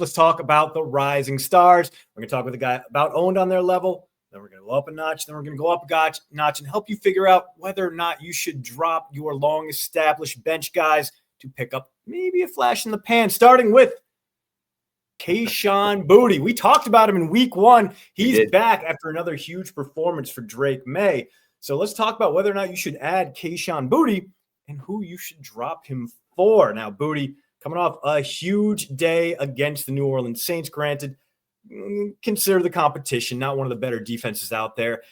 Let's talk about the rising stars. We're going to talk with a guy about owned on their level. Then we're going to go up a notch. Then we're going to go up a notch and help you figure out whether or not you should drop your long-established bench guys to pick up maybe a flash in the pan, starting with Kayshon Boutte. We talked about him in week 1. He's back after another huge performance for Drake May. So let's talk about whether or not you should add Kayshon Boutte and who you should drop him for. Now, Boutte coming off a huge day against the New Orleans Saints. Granted, consider the competition, not one of the better defenses out there.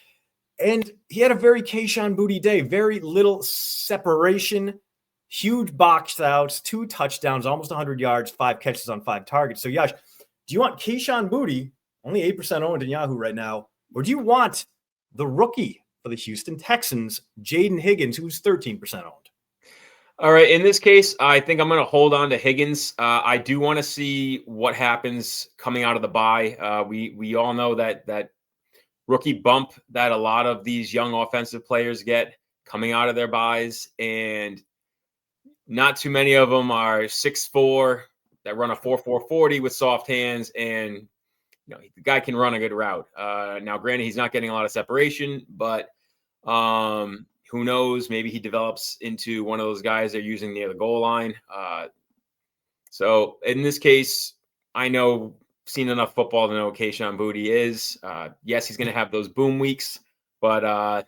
And he had a very Kayshon Boutte day, very little separation, huge box outs, 2 touchdowns, almost 100 yards, 5 catches on 5 targets. So, Yash, do you want Kayshon Boutte, only 8% owned in Yahoo right now, or do you want the rookie for the Houston Texans, Jayden Higgins, who's 13% owned? All right. In this case, I think I'm going to hold on to Higgins. I do want to see what happens coming out of the bye. We all know that rookie bump that a lot of these young offensive players get coming out of their buys, and not too many of them are 6'4", that run a 4.4 40 with soft hands, and the guy can run a good route. Now, granted, he's not getting a lot of separation, but who knows? Maybe he develops into one of those guys they're using near the goal line. So in this case, I know, seen enough football to know what Kayshon Boutte is. Yes, he's going to have those boom weeks, but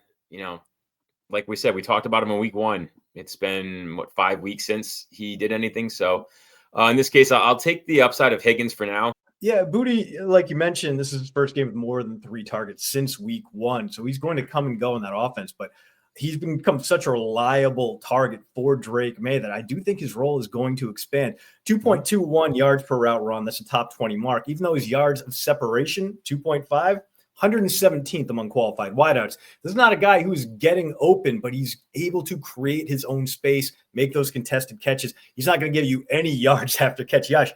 like we said, we talked about him in week 1. It's been 5 weeks since he did anything. So in this case, I'll take the upside of Higgins for now. Yeah, Boutte, like you mentioned, this is his first game with more than 3 targets since week 1. So he's going to come and go in that offense, but he's become such a reliable target for Drake May that I do think his role is going to expand. 2.21 yards per route run. That's a top 20 mark. Even though his yards of separation, 2.5, 117th among qualified wideouts. This is not a guy who's getting open, but he's able to create his own space, make those contested catches. He's not going to give you any yards after catch. Yash,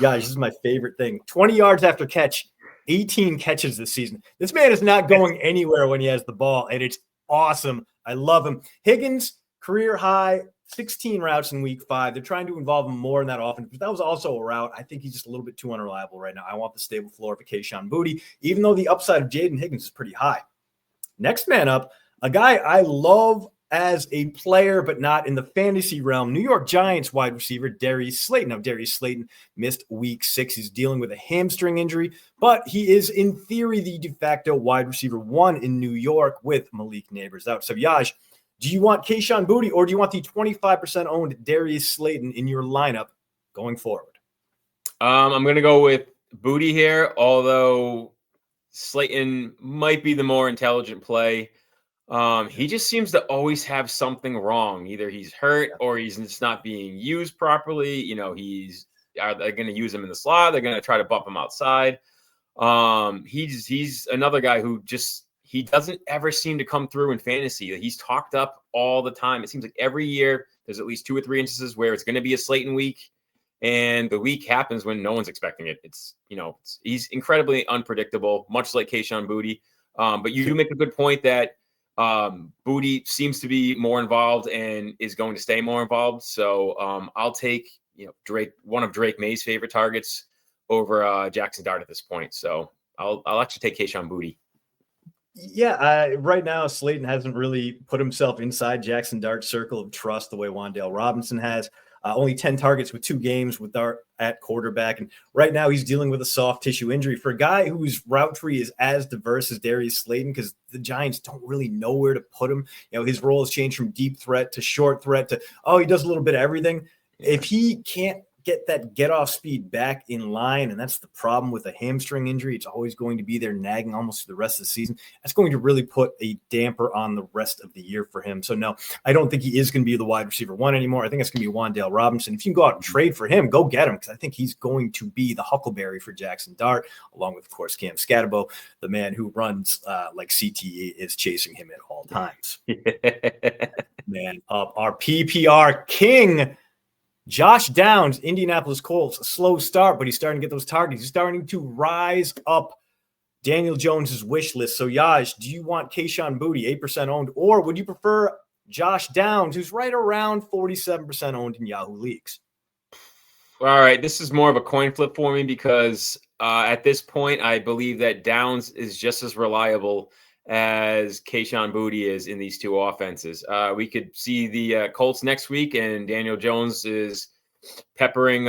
this is my favorite thing. 20 yards after catch, 18 catches this season. This man is not going anywhere when he has the ball, and it's awesome. I love him. Higgins, career high, 16 routes in week 5. They're trying to involve him more in that offense, but that was also a route. I think he's just a little bit too unreliable right now. I want the stable floor of Kayshon Boutte, even though the upside of Jayden Higgins is pretty high. Next man up, a guy I love as a player, but not in the fantasy realm. New York Giants wide receiver Darius Slayton. Now, Darius Slayton missed week 6. He's dealing with a hamstring injury, but he is, in theory, the de facto wide receiver 1 in New York with Malik Neighbors out. So, Yaj, do you want Kayshon Boutte or do you want the 25% owned Darius Slayton in your lineup going forward? I'm going to go with Boutte here, although Slayton might be the more intelligent play. He just seems to always have something wrong. Either he's hurt or he's just not being used properly. Are they going to use him in the slot? They're going to try to bump him outside. He's another guy who he doesn't ever seem to come through in fantasy. He's talked up all the time. It seems like every year there's at least 2 or 3 instances where it's going to be a Slayton week, and the week happens when no one's expecting it. He's incredibly unpredictable, much like Kayshon Boutte. But you do make a good point that Boutte seems to be more involved and is going to stay more involved. So I'll take one of Drake May's favorite targets over Jackson Dart at this point. So I'll actually take Kayshon Boutte. Yeah, right now Slayton hasn't really put himself inside Jackson Dart's circle of trust the way Wan'Dale Robinson has. Only 10 targets with 2 games with Dart at quarterback. And right now he's dealing with a soft tissue injury. For a guy whose route tree is as diverse as Darius Slayton, because the Giants don't really know where to put him. His role has changed from deep threat to short threat to, he does a little bit of everything. If he can't get that get-off speed back in line, and that's the problem with a hamstring injury. It's always going to be there nagging almost through the rest of the season. That's going to really put a damper on the rest of the year for him. So, no, I don't think he is going to be the wide receiver 1 anymore. I think it's going to be Wan'Dale Robinson. If you can go out and trade for him, go get him, because I think he's going to be the huckleberry for Jackson Dart, along with, of course, Cam Scatterbo, the man who runs like CTE is chasing him at all times. Man up. Our PPR king, Josh Downs, Indianapolis Colts, a slow start, but he's starting to get those targets. He's starting to rise up Daniel Jones's wish list. So, Yaj, do you want Kayshon Boutte, 8% owned, or would you prefer Josh Downs, who's right around 47% owned in Yahoo leagues? All right, this is more of a coin flip for me because at this point, I believe that Downs is just as reliable as Kayshon Boutte is in these two offenses. We could see the Colts next week, and Daniel Jones is peppering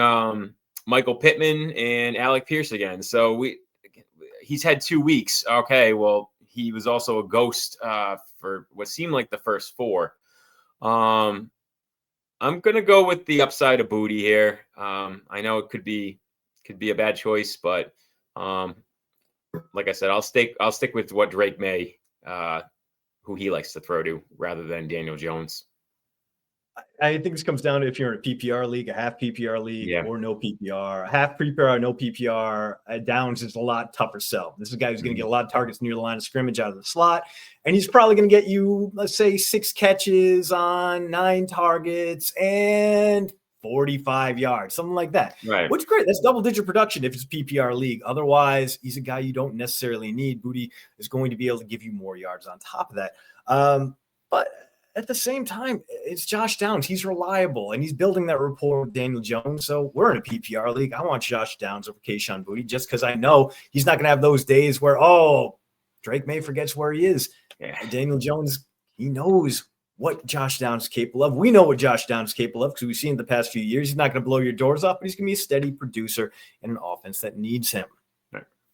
Michael Pittman and Alec Pierce again. So he's had 2 weeks. Okay, well, he was also a ghost for what seemed like the first 4. I'm gonna go with the upside of Boutte here. I know it could be a bad choice, but like I said, I'll stick with what Drake May, who he likes to throw to, rather than Daniel Jones. I think this comes down to if you're in a PPR league, a half PPR league, Yeah. or no PPR. A half PPR, no PPR. Downs is a lot tougher sell. This is a guy who's going to get a lot of targets near the line of scrimmage out of the slot, and he's probably going to get you, let's say, 6 catches on 9 targets and 45 yards, something like that. Right. Which is great. That's double-digit production if it's a PPR league. Otherwise, he's a guy you don't necessarily need. Boutte is going to be able to give you more yards on top of that. But at the same time, it's Josh Downs. He's reliable, and he's building that rapport with Daniel Jones. So we're in a PPR league. I want Josh Downs over Kayshon Boutte just because I know he's not going to have those days where, Drake May forgets where he is. Yeah. Daniel Jones, he knows what Josh Downs is capable of. We know what Josh Downs is capable of because we've seen it the past few years. He's not going to blow your doors off, but he's going to be a steady producer in an offense that needs him.